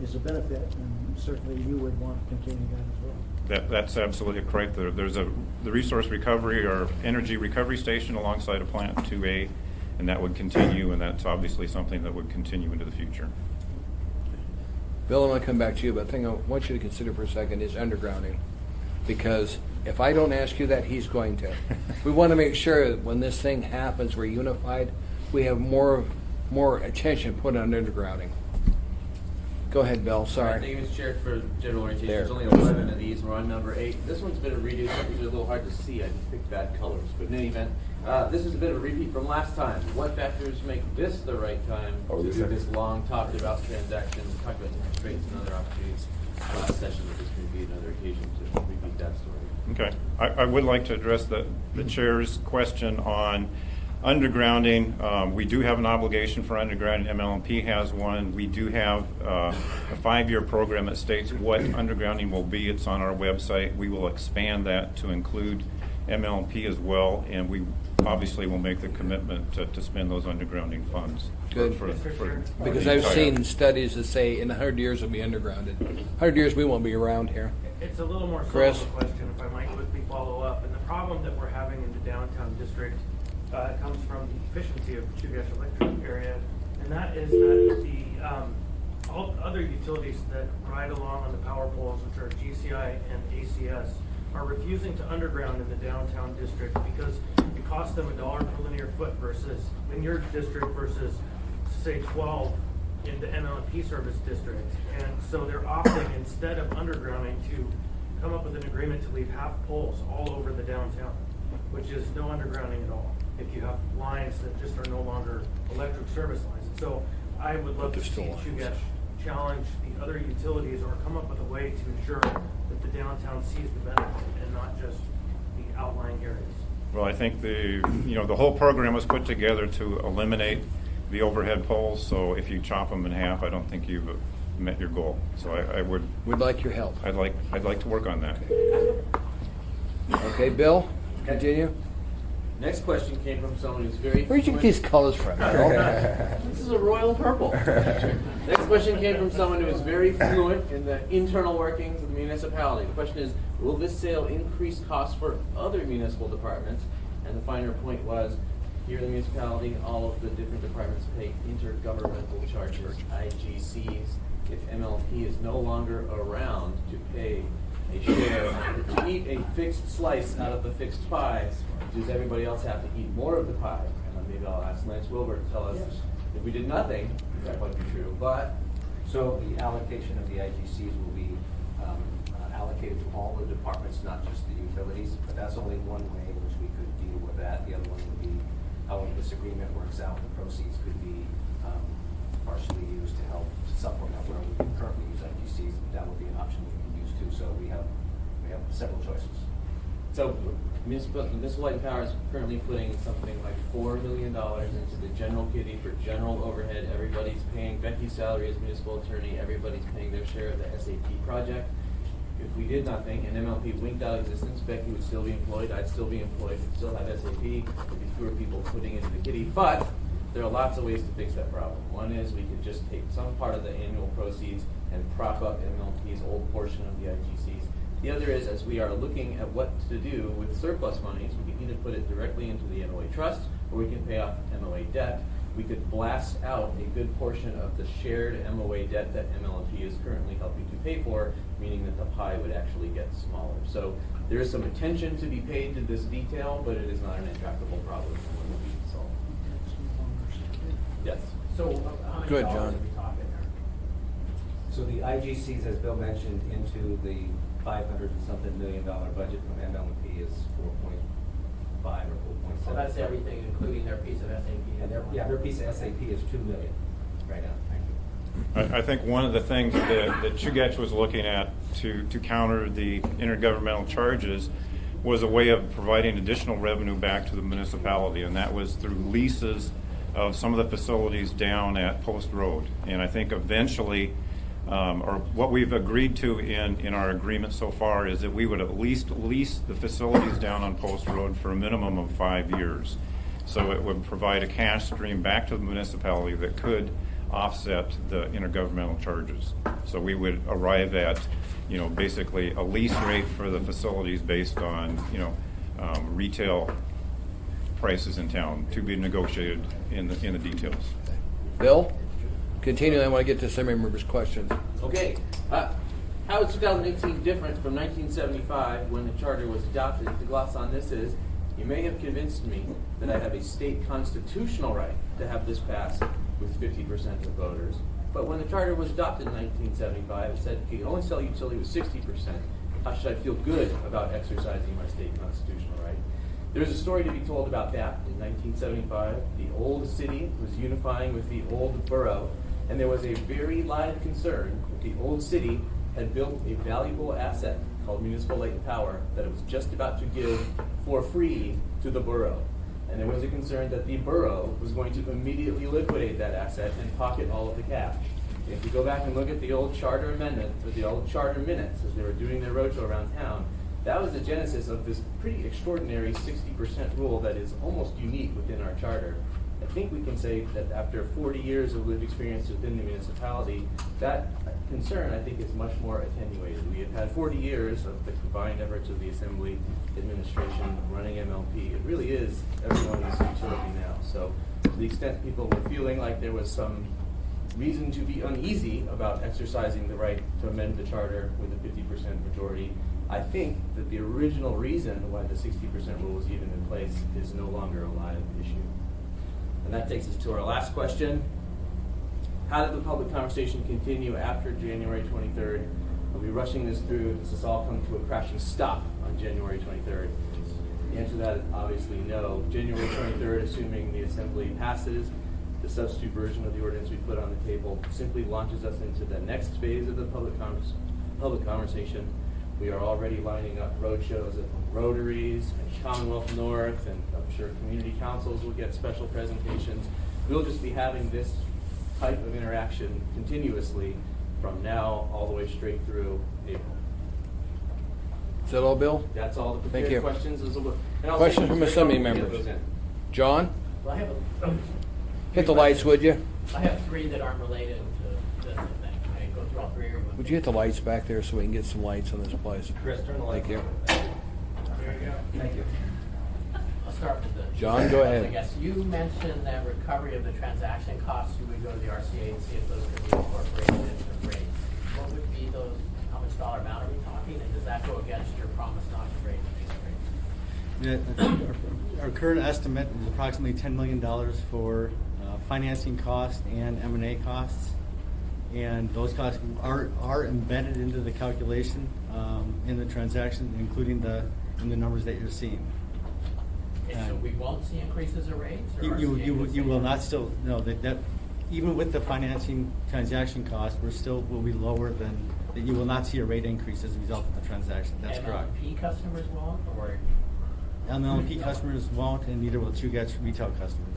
is a benefit, and certainly you would want to continue that as well. That's absolutely correct. There's the resource recovery or energy recovery station alongside of Plant 2A, and that would continue, and that's obviously something that would continue into the future. Bill, I want to come back to you, but the thing I want you to consider for a second is undergrounding. Because if I don't ask you that, he's going to. We want to make sure that when this thing happens, we're unified. We have more attention put on undergrounding. Go ahead, Bill, sorry. Thank you, Mr. Chair, for general orientation. There. There's only 11 of these. We're on number 8. This one's been a redo. It's a little hard to see. I picked bad colors. But in any event, this is a bit of a repeat from last time. What factors make this the right time to do this long talked about transaction, talked about interest rates and other opportunities last session, but this could be another occasion to repeat that story. Okay. I would like to address the chair's question on undergrounding. We do have an obligation for undergrounding. MLMP has one. We do have a 5-year program that states what undergrounding will be. It's on our website. We will expand that to include MLMP as well, and we obviously will make the commitment to spend those undergrounding funds. Good. Because the I've entire- seen studies that say in 100 years it'll be undergrounded. 100 years we won't be around here. It's a little more Chris? subtle of a question, if I might quickly follow up. And the problem that we're having in the downtown district comes from the efficiency of the Chugach Electric area, and that is that the all other utilities that ride along on the power poles, which are GCI and ACS, are refusing to underground in the downtown district because it costs them $1 per linear foot versus in your district versus say 12 in the MLMP service district. And so they're opting, instead of undergrounding, to come up with an agreement to leave half poles all over the downtown, which is no undergrounding at all, if you have lines that just are no longer electric service lines. And so I would love to they're see still lines. Chugach challenge the other utilities or come up with a way to ensure that the downtown sees the benefit and not just the outlying areas. Well, I think the whole program was put together to eliminate the overhead poles, so if you chop them in half, I don't think you've met your goal. So I would, We'd like your help. I'd like to work on that. Okay, Bill, continue. Next question came from someone who's very Where'd you get these colors from, Bill? This is a royal purple. Next question came from someone who is very fluent in the internal workings of the municipality. The question is, will this sale increase costs for other municipal departments? And the finer point was, here in the municipality, all of the different departments pay intergovernmental charges, IGCs. If MLP is no longer around to pay a share, to eat a fixed slice out of the fixed pie, does everybody else have to eat more of the pie? And maybe I'll ask Lance Wilbur to tell us, if we did nothing, that might be true, but. So the allocation of the IGCs will be allocated to all the departments, not just the utilities, but that's only one way in which we could deal with that. The other one would be how this agreement works out. The proceeds could be partially used to help supplement where we can currently use IGCs. That would be an option we can use too. So we have several choices. So municipal light and power is currently putting something like $4 million into the general kitty for general overhead. Everybody's paying Becky's salary as municipal attorney. Everybody's paying their share of the SAP project. If we did nothing and MLP winked out existence, Becky would still be employed. I'd still be employed. We'd still have SAP. There'd be fewer people putting into the kitty. But there are lots of ways to fix that problem. One is we could just take some part of the annual proceeds and prop up MLP's old portion of the IGCs. The other is, as we are looking at what to do with surplus monies, we can either put it directly into the MOA trust, or we can pay off MOA debt. We could blast out a good portion of the shared MOA debt that MLP is currently helping to pay for, meaning that the pie would actually get smaller. So there is some attention to be paid to this detail, but it is not an intractable problem that will be solved. Yes. So how many Good, dollars John. are we talking there? So the IGCs, as Bill mentioned, into the $500 and something million budget from MLP is 4.5 or 4.7. So that's everything, including their piece of SAP. And their piece of SAP is $2 million right now. Thank you. I think one of the things that Chugach was looking at to counter the intergovernmental charges was a way of providing additional revenue back to the municipality, and that was through leases of some of the facilities down at Post Road. And I think eventually, or what we've agreed to in our agreement so far, is that we would at least lease the facilities down on Post Road for a minimum of 5 years. So it would provide a cash stream back to the municipality that could offset the intergovernmental charges. So we would arrive at, basically a lease rate for the facilities based on, retail prices in town to be negotiated in the details. Bill, continue. I want to get to some members' questions. Okay, how is 2018 different from 1975 when the charter was adopted? The gloss on this is, you may have convinced me that I have a state constitutional right to have this passed with 50% of voters. But when the charter was adopted in 1975, it said you can only sell utility with 60%. How should I feel good about exercising my state constitutional right? There's a story to be told about that. In 1975, the old city was unifying with the old borough, and there was a very live concern that the old city had built a valuable asset called municipal latent power that it was just about to give for free to the borough. And there was a concern that the borough was going to immediately liquidate that asset and pocket all of the cash. If you go back and look at the old charter amendment, or the old charter minutes as they were doing their roadshow around town, that was the genesis of this pretty extraordinary 60% rule that is almost unique within our charter. I think we can say that after 40 years of lived experience within the municipality, that concern, I think, is much more attenuated. We have had 40 years of the combined efforts of the Assembly, administration, running MLP. It really is everyone's utility now. So to the extent people were feeling like there was some reason to be uneasy about exercising the right to amend the charter with a 50% majority, I think that the original reason why the 60% rule was even in place is no longer a live issue. And that takes us to our last question. How did the public conversation continue after January 23rd? Are we rushing this through? Does this all come to a crashing stop on January 23rd? The answer to that is obviously no. January 23rd, assuming the Assembly passes, the substitute version of the ordinance we put on the table simply launches us into the next phase of the public conversation. We are already lining up road shows at Rotaries and Commonwealth North, and I'm sure community councils will get special presentations. We'll just be having this type of interaction continuously from now all the way straight through April. Is that all, Bill? That's all the Thank you. prepared questions. Questions from Assembly members? John? Well, I have a, Hit the lights, would you? I have three that aren't related to this event. I go through all three of them. Would you hit the lights back there so we can get some lights on this place? Chris, turn the lights Thank you. on. There you go. Thank you. I'll start with the. John, go ahead. I guess you mentioned that recovery of the transaction costs, you would go to the RCA and see if those could be incorporated into the rate. What would be those, how much dollar amount are we talking, and does that go against your promise not to raise these rates? Our current estimate is approximately $10 million for financing costs and M&A costs. And those costs are embedded into the calculation in the transaction, including in the numbers that you're seeing. Okay, so we won't see increases of rates? Or You RCA will see will it? not still, no, that even with the financing transaction cost, will be lower than, that you will not see a rate increase as a result of the transaction. That's correct. MLP customers won't, or? MLP customers won't, and neither will Chugach retail customers.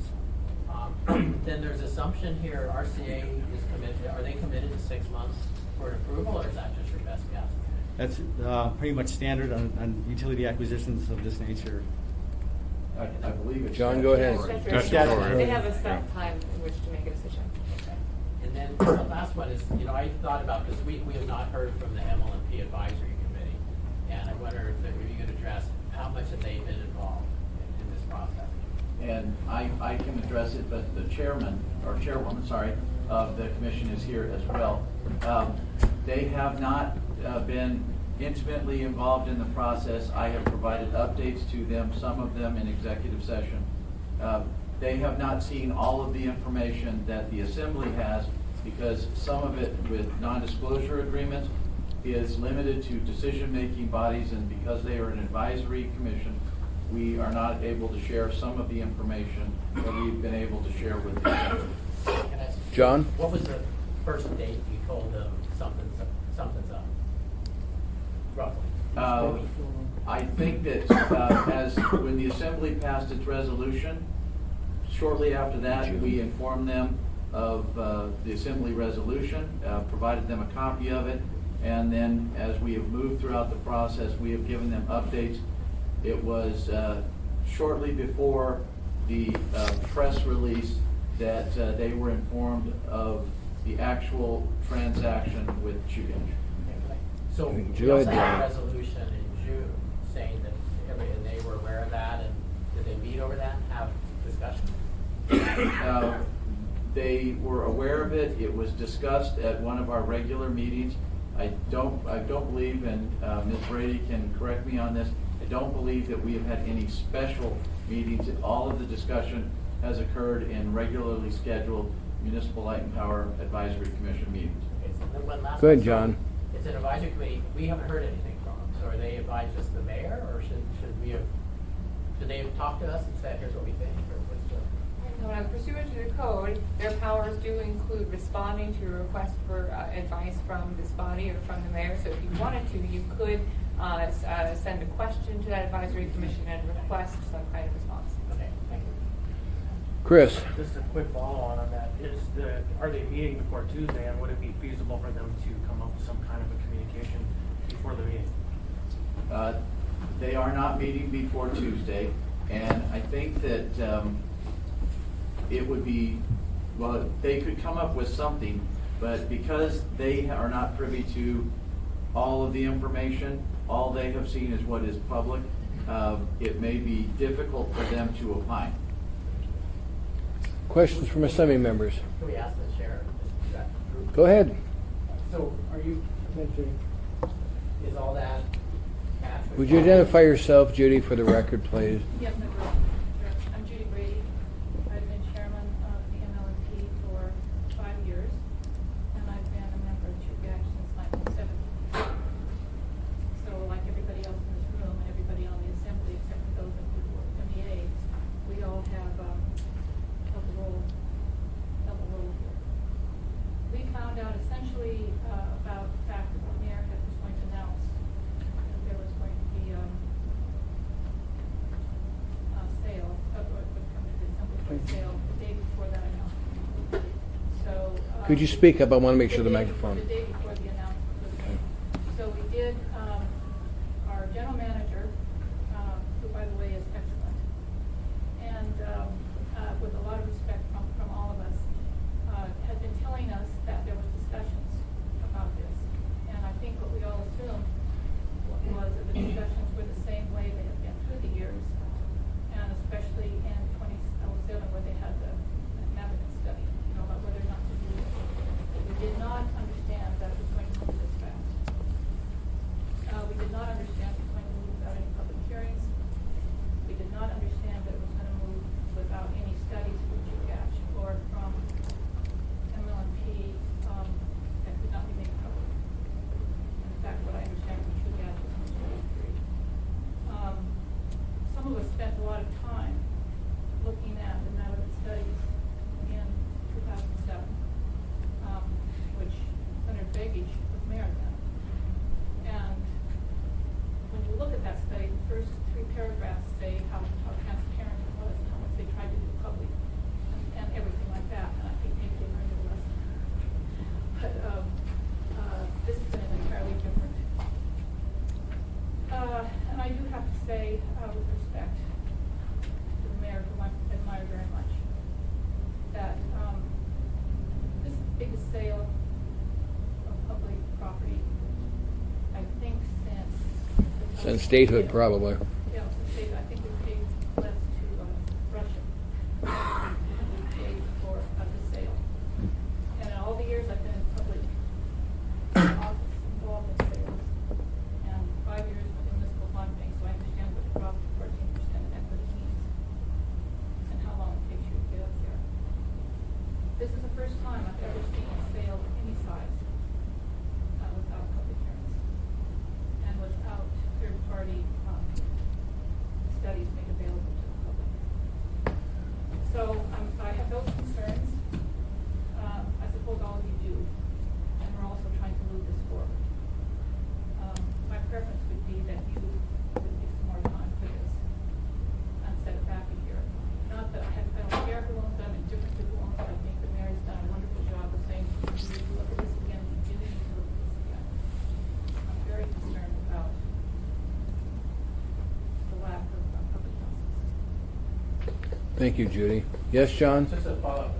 Then there's assumption here, RCA is committed, are they committed to 6 months for an approval, or is that just your best guess? That's pretty much standard on utility acquisitions of this nature. I believe it's. John, go ahead. Statutory. They have a set time in which to make a decision. And then the last one is, I thought about this week, we have not heard from the MLMP Advisory Committee. And I wonder if you could address how much have they been involved in this process? And I can address it, but the chairman, or chairwoman, sorry, of the commission is here as well. They have not been intimately involved in the process. I have provided updates to them, some of them in executive session. They have not seen all of the information that the Assembly has, because some of it with non-disclosure agreements is limited to decision-making bodies, and because they are an advisory commission, we are not able to share some of the information that we've been able to share with the Assembly. Can I ask- John? What was the first date you told them something's up? Roughly. I think that as when the assembly passed its resolution, shortly after that, we informed them of the assembly resolution, provided them a copy of it, and then as we have moved throughout the process, we have given them updates. It was shortly before the press release that they were informed of the actual transaction with Chugach. So we Enjoyed also had a that. resolution in June saying that and they were aware of that, and did they meet over that and have discussions? They were aware of it. It was discussed at one of our regular meetings. I don't believe, and Ms. Brady can correct me on this, I don't believe that we have had any special meetings. All of the discussion has occurred in regularly scheduled Municipal Light and Power Advisory Commission meetings. Okay, so then one last Good, one. John. It's an advisory committee, we haven't heard anything from them, so are they advised just the mayor, or should they have talked to us and said, here's what we think, or what's the? No, pursuant to the code, their powers do include responding to a request for advice from this body or from the mayor. So if you wanted to, you could send a question to that advisory commission and request some kind of response. Okay, thank you. Chris? Just a quick follow-on on that. Are they meeting before Tuesday, and would it be feasible for them to come up with some kind of a communication before the meeting? They are not meeting before Tuesday, and I think that it would be, well, they could come up with something, but because they are not privy to all of the information, all they have seen is what is public, it may be difficult for them to opine. Questions from assembly members? Can we ask the chair? Just that group? Go ahead. So are you, is all that cash? Would you identify yourself, Judy, for the record, please? Yep, no problem. Sure. I'm Judy Brady. I've been chairman of the MLMP for 5 years, and I've been a member of Chugach since 1970. So like everybody else in this room and everybody on the assembly, except for those who work in the A, we all have double role here. We found out essentially about the fact that the mayor was going to announce that there was going to be a sale, would come to the assembly for a sale the day before that announcement. So. Could you speak up? I want to make sure the day microphone. The day before the announcement was made. So we did, our general manager, who by the way is excellent, and with a lot of respect from all of us, had been telling us that there was discussions about this. And I think what we all assumed was that the discussions were the same way they have been through the years, and especially in 2007 where they had the Madigan study, about whether or not to do it. But we did not understand that it was going to move this fast. We did not understand it was going to move without any public hearings. We did not understand that it was going to move without any studies from Chugach or from MLMP that could not be made public. In fact, what I understand from Chugach is most of it free. Some of us spent a lot of time looking at the Madigan studies in 2007, which Senator Begich was mayor then. And when you look at that study, the first 3 paragraphs say how transparent it was and how much they tried to do public and everything like that. And I think maybe they learned a lesson. But this has been entirely different. And I do have to say, with respect to the mayor, whom I admire very much, that this is the biggest sale of public property, I think, Since statehood, probably. Yeah, I think we paid less to Russia than we paid for the sale. And in all the years I've been in public office involved in sales, and 5 years with the municipal bond bank, so I understand what the drop to 14% equity means and how long it takes you to get up there. This is the first time I've ever seen a sale of any size without public hearings and without third-party Thank you, Judy. Yes, John? Just a follow-up,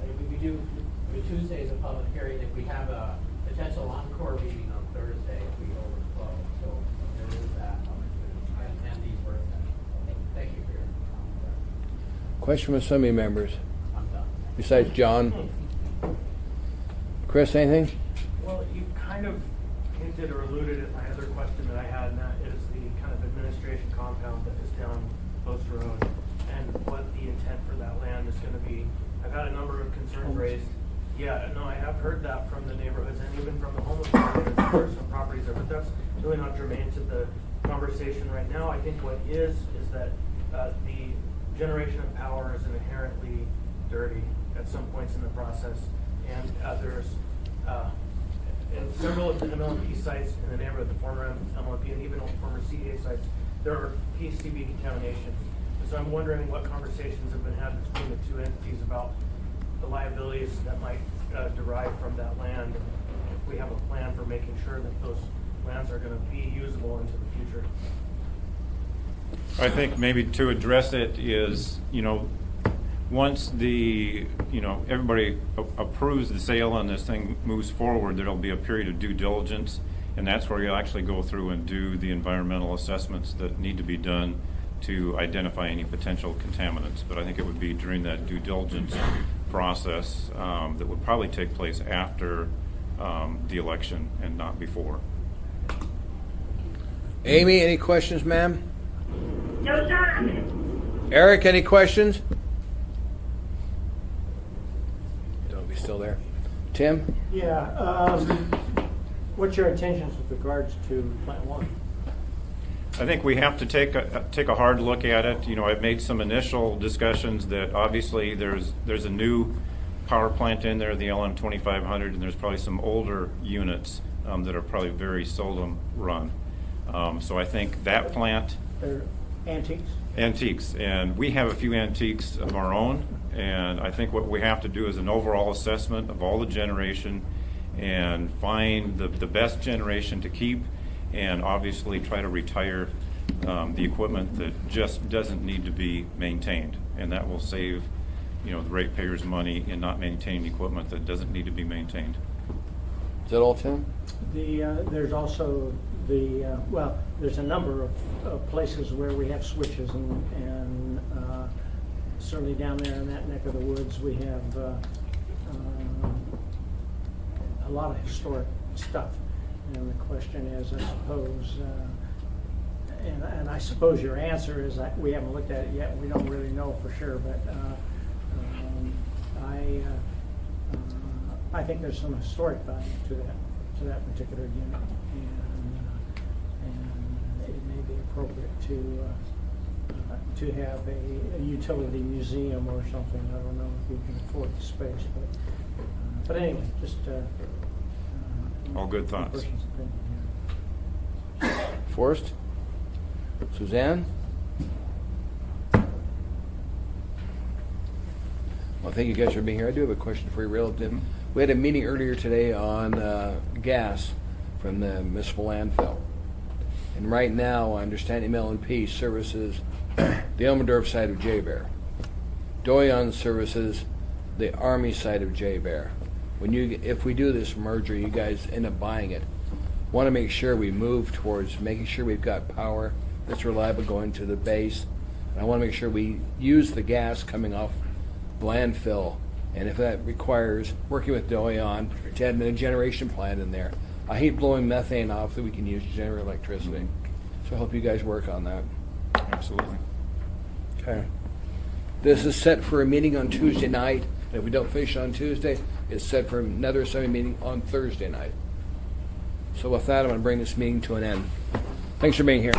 Tuesday is a public hearing, if we have a potential encore meeting on Thursday, if we overflow, so there is that opportunity, and these work sessions. Thank you for your comment. Question from assembly members, I'm done. besides John? Chris, anything? Well, you kind of hinted or alluded at my other question that I had, and that is the kind of administration compound that is down Post Road and what the intent for that land is gonna be. I've had a number of concerns raised. Yeah, no, I have heard that from the neighborhoods and even from the homeless communities. There are some properties there, but that's really not germane to the conversation right now. I think what is that the generation of power is inherently dirty at some points in the process. And there's in several of the MLMP sites in the neighborhood, the former MLMP and even former CEA sites, there are PCB contaminations. And so I'm wondering what conversations have been had between the two entities about the liabilities that might derive from that land, and if we have a plan for making sure that those lands are going to be usable into the future. I think maybe to address it is, once everybody approves the sale and this thing moves forward, there'll be a period of due diligence, and that's where you'll actually go through and do the environmental assessments that need to be done to identify any potential contaminants. But I think it would be during that due diligence process that would probably take place after the election and not before. Amy, any questions, ma'am? No, sir. Eric, any questions? Don't be still there. Tim? Yeah, what's your intentions with regards to Plant One? I think we have to take a hard look at it. I've made some initial discussions that obviously there's a new power plant in there, the LM 2500, and there's probably some older units that are probably very seldom run. So I think that plant. They're antiques? Antiques, and we have a few antiques of our own, and I think what we have to do is an overall assessment of all the generation and find the best generation to keep, and obviously try to retire the equipment that just doesn't need to be maintained, and that will save the ratepayers money in not maintaining equipment that doesn't need to be maintained. Is that all, Tim? There's also there's a number of places where we have switches, and certainly down there in that neck of the woods, we have a lot of historic stuff. And the question is, I suppose, and I suppose your answer is that we haven't looked at it yet. We don't really know for sure, but I think there's some historic value to that particular unit, and it may be appropriate to have a utility museum or something. I don't know if we can afford the space, but anyway, just All good thoughts. person's opinion, yeah. Forrest? Suzanne? Well, thank you guys for being here. I do have a question for you, relative. We had a meeting earlier today on gas from the municipal landfill. And right now, I understand ML&P services the Elmendorf side of J-Bear. Doyon services the Army side of J-Bear. If we do this merger, you guys end up buying it. Want to make sure we move towards making sure we've got power that's reliable going to the base. And I want to make sure we use the gas coming off landfill, and if that requires working with Doyon to add a generation plant in there. I hate blowing methane off that we can use to generate electricity. So I hope you guys work on that. Absolutely. Okay. This is set for a meeting on Tuesday night. If we don't finish on Tuesday, it's set for another assembly meeting on Thursday night. So with that, I'm going to bring this meeting to an end. Thanks for being here.